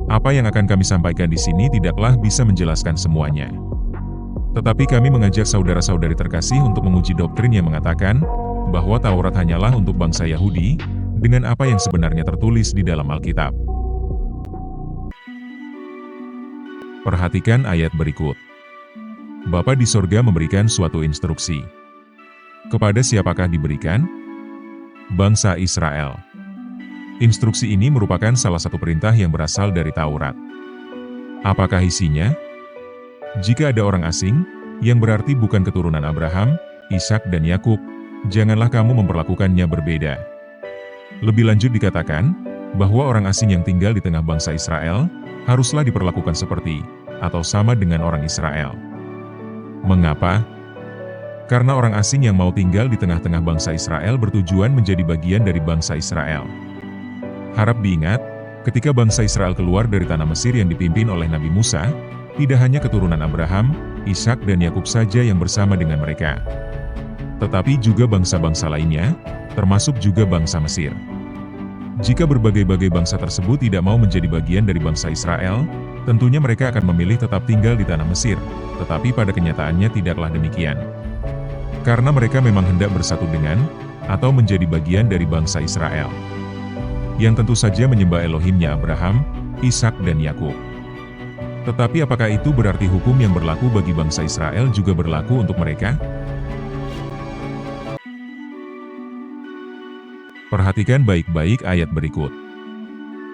Apa yang akan kami sampaikan di sini tidaklah bisa menjelaskan semuanya. Tetapi kami mengajak saudara-saudari terkasih untuk menguji doktrin yang mengatakan bahwa Taurat hanyalah untuk bangsa Yahudi, dengan apa yang sebenarnya tertulis di dalam Alkitab. Perhatikan ayat berikut. Bapa di sorga memberikan suatu instruksi. Kepada siapakah diberikan? Bangsa Israel. Instruksi ini merupakan salah satu perintah yang berasal dari Taurat. Apakah isinya? Jika ada orang asing, yang berarti bukan keturunan Abraham, Ishak dan Yakub, janganlah kamu memperlakukannya berbeda. Lebih lanjut dikatakan, bahwa orang asing yang tinggal di tengah bangsa Israel, haruslah diperlakukan seperti, atau sama dengan orang Israel. Mengapa? Karena orang asing yang mau tinggal di tengah-tengah bangsa Israel bertujuan menjadi bagian dari bangsa Israel. Harap diingat, ketika bangsa Israel keluar dari tanah Mesir yang dipimpin oleh Nabi Musa, tidak hanya keturunan Abraham, Ishak dan Yakub saja yang bersama dengan mereka. Tetapi juga bangsa-bangsa lainnya, termasuk juga bangsa Mesir. Jika berbagai-bagai bangsa tersebut tidak mau menjadi bagian dari bangsa Israel, tentunya mereka akan memilih tetap tinggal di tanah Mesir, tetapi pada kenyataannya tidaklah demikian. Karena mereka memang hendak bersatu dengan, atau menjadi bagian dari bangsa Israel, yang tentu saja menyembah Elohimnya Abraham, Ishak dan Yakub. Tetapi apakah itu berarti hukum yang berlaku bagi bangsa Israel juga berlaku untuk mereka? Perhatikan baik-baik ayat berikut.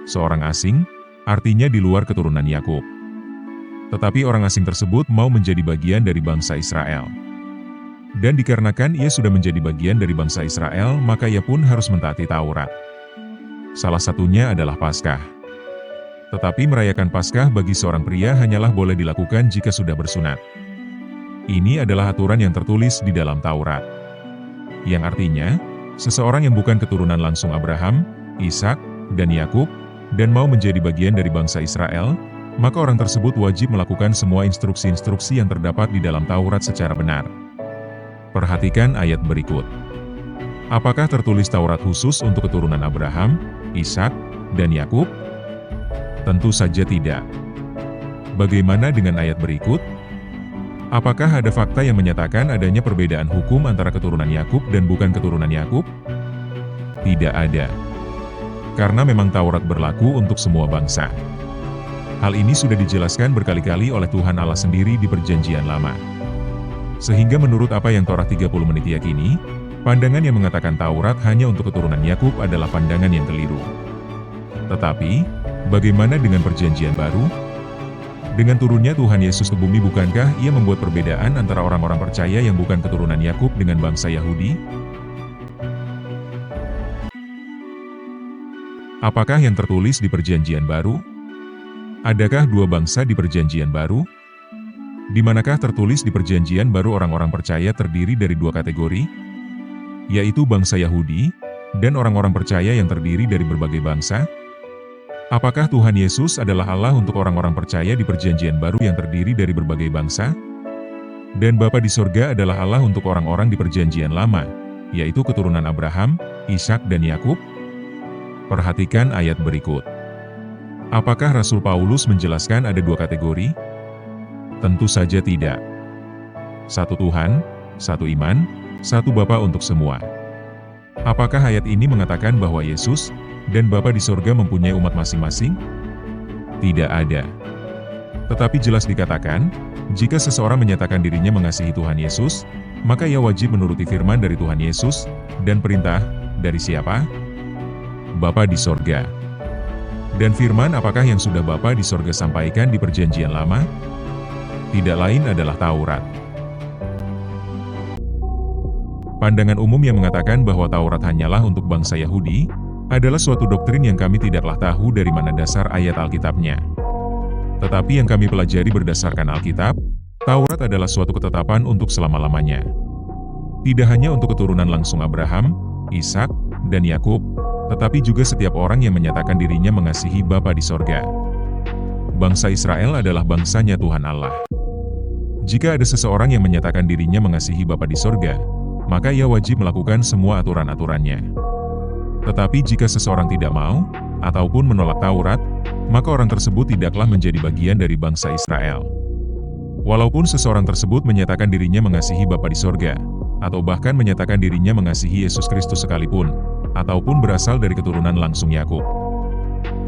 Seorang asing, artinya di luar keturunan Yakub. Tetapi orang asing tersebut mau menjadi bagian dari bangsa Israel. Dan dikarenakan ia sudah menjadi bagian dari bangsa Israel, maka ia pun harus mentaati Taurat. Salah satunya adalah Paskah. Tetapi merayakan Paskah bagi seorang pria hanyalah boleh dilakukan jika sudah bersunat. Ini adalah aturan yang tertulis di dalam Taurat. Yang artinya, seseorang yang bukan keturunan langsung Abraham, Ishak, dan Yakub, dan mau menjadi bagian dari bangsa Israel, maka orang tersebut wajib melakukan semua instruksi-instruksi yang terdapat di dalam Taurat secara benar. Perhatikan ayat berikut. Apakah tertulis Taurat khusus untuk keturunan Abraham, Ishak, dan Yakub? Tentu saja tidak. Bagaimana dengan ayat berikut? Apakah ada fakta yang menyatakan adanya perbedaan hukum antara keturunan Yakub dan bukan keturunan Yakub? Tidak ada. Karena memang Taurat berlaku untuk semua bangsa. Hal ini sudah dijelaskan berkali-kali oleh Tuhan Allah sendiri di Perjanjian Lama. Sehingga menurut apa yang Torah 30 menit yakini, pandangan yang mengatakan Taurat hanya untuk keturunan Yakub adalah pandangan yang keliru. Tetapi, bagaimana dengan Perjanjian Baru? Dengan turunnya Tuhan Yesus ke bumi, bukankah Ia membuat perbedaan antara orang-orang percaya yang bukan keturunan Yakub dengan bangsa Yahudi? Apakah yang tertulis di Perjanjian Baru? Adakah dua bangsa di Perjanjian Baru? Di manakah tertulis di Perjanjian Baru orang-orang percaya terdiri dari dua kategori? Yaitu bangsa Yahudi, dan orang-orang percaya yang terdiri dari berbagai bangsa? Apakah Tuhan Yesus adalah Allah untuk orang-orang percaya di Perjanjian Baru yang terdiri dari berbagai bangsa? Dan Bapa di sorga adalah Allah untuk orang-orang di Perjanjian Lama, yaitu keturunan Abraham, Ishak dan Yakub? Perhatikan ayat berikut. Apakah Rasul Paulus menjelaskan ada dua kategori? Tentu saja tidak. Satu Tuhan, satu iman, satu Bapa untuk semua. Apakah ayat ini mengatakan bahwa Yesus dan Bapa di sorga mempunyai umat masing-masing? Tidak ada. Tetapi jelas dikatakan, jika seseorang menyatakan dirinya mengasihi Tuhan Yesus, maka ia wajib menuruti firman dari Tuhan Yesus, dan perintah, dari siapa? Bapa di sorga. Dan firman apakah yang sudah Bapa di sorga sampaikan di Perjanjian Lama? Tidak lain adalah Taurat. Pandangan umum yang mengatakan bahwa Taurat hanyalah untuk bangsa Yahudi, adalah suatu doktrin yang kami tidaklah tahu dari mana dasar ayat Alkitabnya. Tetapi yang kami pelajari berdasarkan Alkitab, Taurat adalah suatu ketetapan untuk selama-lamanya. Tidak hanya untuk keturunan langsung Abraham, Ishak, dan Yakub, tetapi juga setiap orang yang menyatakan dirinya mengasihi Bapa di sorga. Bangsa Israel adalah bangsanya Tuhan Allah. Jika ada seseorang yang menyatakan dirinya mengasihi Bapa di sorga, maka ia wajib melakukan semua aturan-aturannya. Tetapi jika seseorang tidak mau, ataupun menolak Taurat, maka orang tersebut tidaklah menjadi bagian dari bangsa Israel. Walaupun seseorang tersebut menyatakan dirinya mengasihi Bapa di sorga, atau bahkan menyatakan dirinya mengasihi Yesus Kristus sekalipun, ataupun berasal dari keturunan langsung Yakub.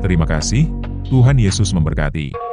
Terima kasih, Tuhan Yesus memberkati.